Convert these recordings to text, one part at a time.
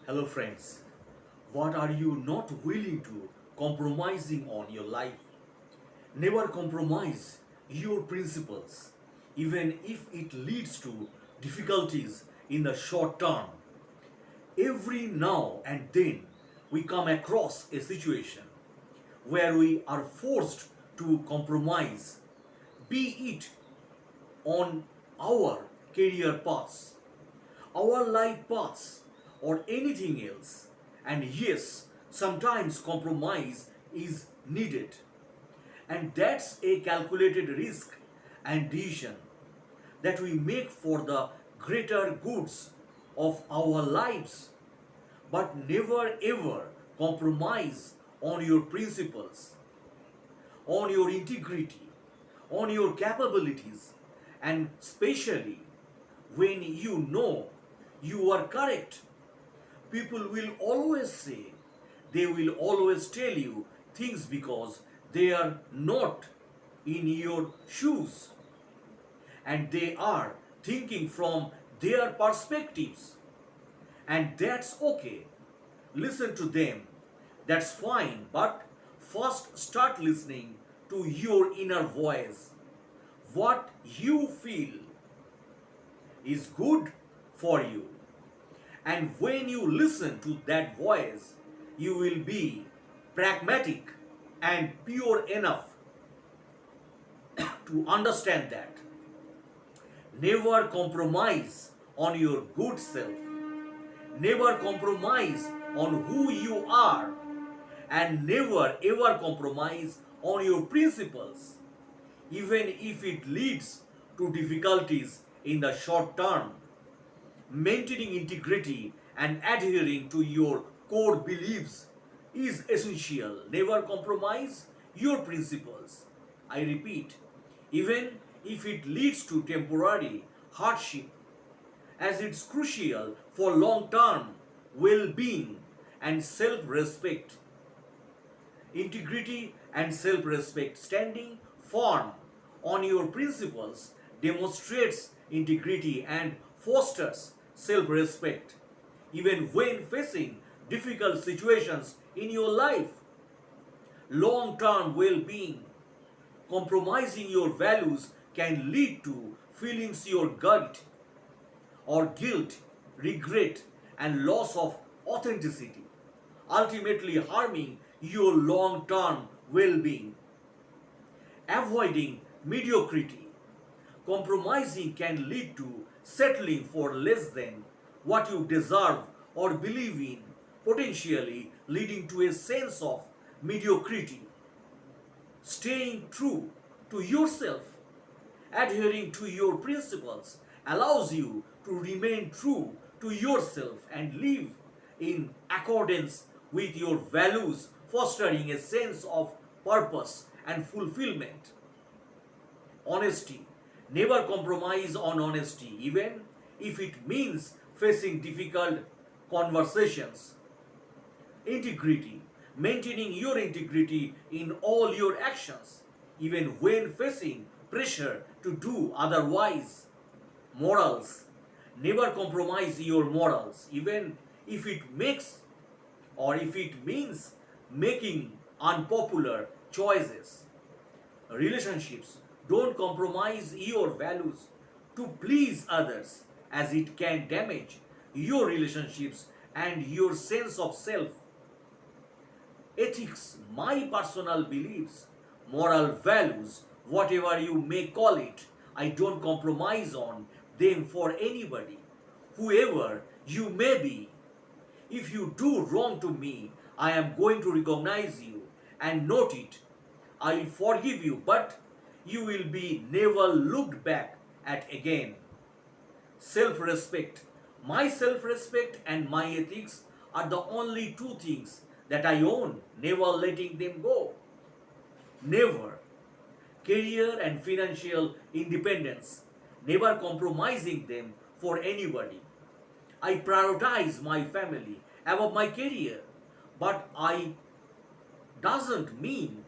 Hello friends, what are you not willing to compromising on your life? Never compromise your principles, even if it leads to difficulties in the short term. Every now and then we come across a situation where we are forced to compromise, be it on our career paths, our life paths, or anything else. And yes, sometimes compromise is needed. And that's a calculated risk and decision that we make for the greater goods of our lives. But never ever compromise on your principles, on your integrity, on your capabilities, and especially when you know you are correct. People will always say, they will always tell you things because they are not in your shoes and they are thinking from their perspectives, and that's okay. Listen to them, that's fine, but first start listening to your inner voice. What you feel is good for you. And when you listen to that voice, you will be pragmatic and pure enough to understand that. Never compromise on your good self. Never compromise on who you are. And never ever compromise on your principles, even if it leads to difficulties in the short term. Maintaining integrity and adhering to your core beliefs is essential. Never compromise your principles. I repeat, even if it leads to temporary hardship, as it's crucial for long term well being and self respect. Integrity and self respect. Standing firm on your principles demonstrates integrity and fosters self respect, even when facing difficult situations in your life. Long term well being. Compromising your values can lead to feelings your gut or guilt, regret, and loss of authenticity, ultimately harming your long term well being. Avoiding mediocrity. Compromising can lead to settling for less than what you deserve or believe in, potentially leading to a sense of mediocrity. Staying true to yourself, adhering to your principles, allows you to remain true to yourself and live in accordance with your values, fostering a sense of purpose and fulfillment. Honesty. Never compromise on honesty, even if it means facing difficult conversations. Integrity. Maintaining your integrity in all your actions, even when facing pressure to do otherwise. Morals. Never compromise your morals, even if it makes or if it means making unpopular choices. Relationships. Don't compromise your values to please others, as it can damage your relationships and your sense of self. Ethics, my personal beliefs, moral values, whatever you may call it, I don't compromise on them for anybody, whoever you may be. If you do wrong to me, I am going to recognize you and note it. I will forgive you, but you will be never looked back at again. Self respect. My self respect and my ethics are the only two things that I own, never letting them go. Never. Career and financial independence, never compromising them for anybody. I prioritize my family above my career, but I doesn't mean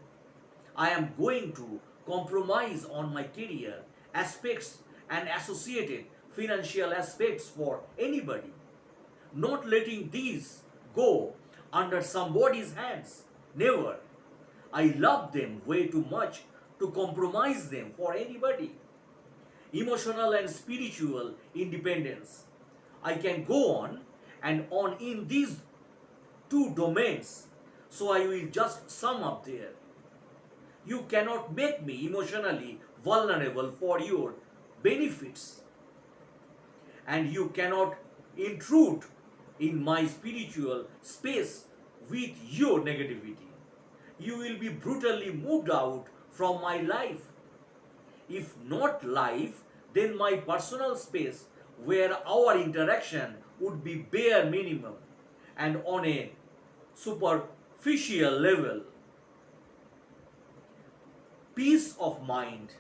I am going to compromise on my career aspects and associated financial aspects for anybody. not letting these go under somebody's hands. Never. I love them way too much to compromise them for anybody. Emotional and spiritual independence. I can go on and on in these two domains, so I will just sum up there. You cannot make me emotionally vulnerable for your benefits, and you cannot intrude in my spiritual space with your negativity. You will be brutally moved out from my life. If not life, then my personal space where our interaction would be bare minimum and on a superficial level. Peace of mind.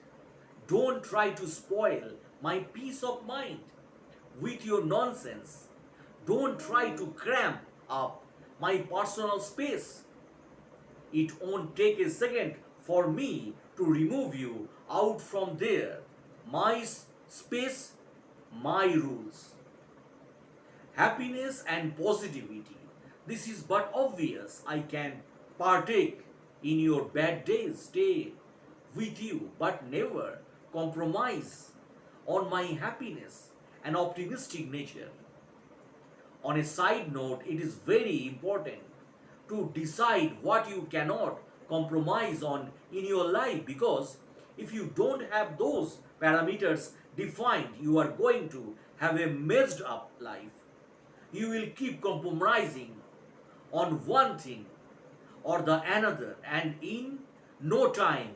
Don't try to spoil my peace of mind with your nonsense. Don't try to cramp up my personal space. It won't take a second for me to remove you out from there. My space, my rules. Happiness and positivity. This is but obvious. I can partake in your bad days, stay with you, but never compromise on my happiness and optimistic nature. On a side note, it is very important to decide what you cannot compromise on in your life, because if you don't have those parameters defined, you are going to have a messed up life. You will keep compromising on one thing or the another, and in no time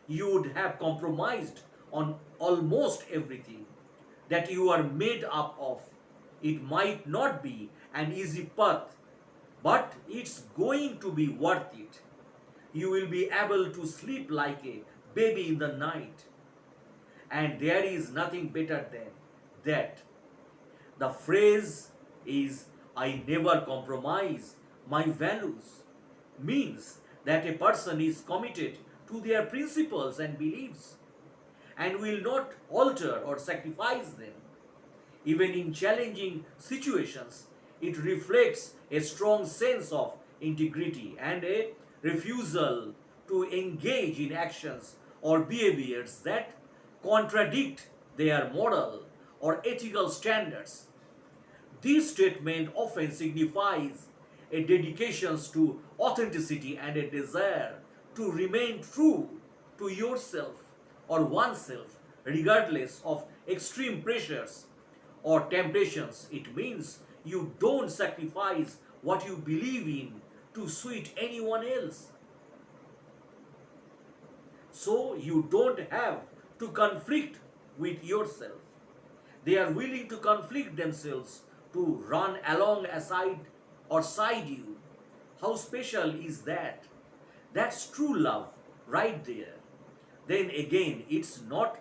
you would have compromised on almost everything that you are made up of. It might not be an easy path, but it's going to be worth it. You will be able to sleep like a baby in the night, and there is nothing better than that. The phrase is, I never compromise my values, means that a person is committed to their principles and beliefs and will not alter or sacrifice them. Even in challenging situations, it reflects a strong sense of integrity and a refusal to engage in actions or behaviors that contradict their moral or ethical standards. This statement often signifies a dedication to authenticity and a desire to remain true to yourself or oneself, regardless of extreme pressures or temptations. It means you don't sacrifice what you believe in to suit anyone else. So you don't have to conflict with yourself. They are willing to conflict themselves to run along aside or side you. How special is that? That's true love right there. Then again, it's not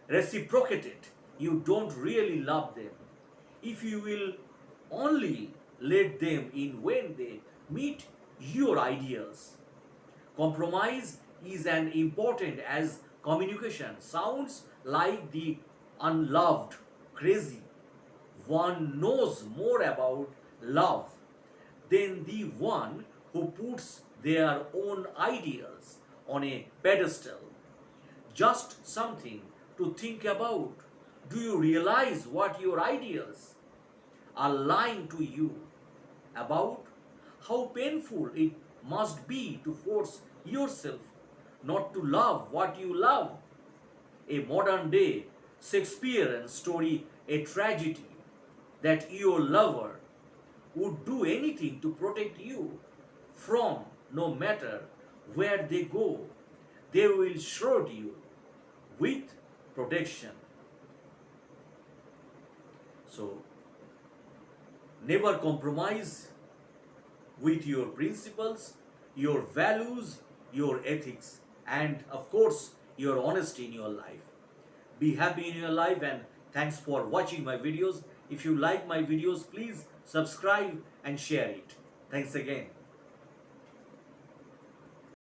reciprocated. You don't really love them. If you will only let them in when they meet your ideals. Compromise is as important as communication. Sounds like the unloved crazy one knows more about love than the one who puts their own ideals on a pedestal. Just something to think about. Do you realize what your ideals are lying to you about? How painful it must be to force yourself not to love what you love. A modern day Shakespearean story, a tragedy that your lover would do anything to protect you from, no matter where they go. They will shield you with protection. So, never compromise with your principles, your values, your ethics, and of course, your honesty in your life. Be happy in your life, and thanks for watching my videos. If you like my videos, please subscribe and share it. Thanks again.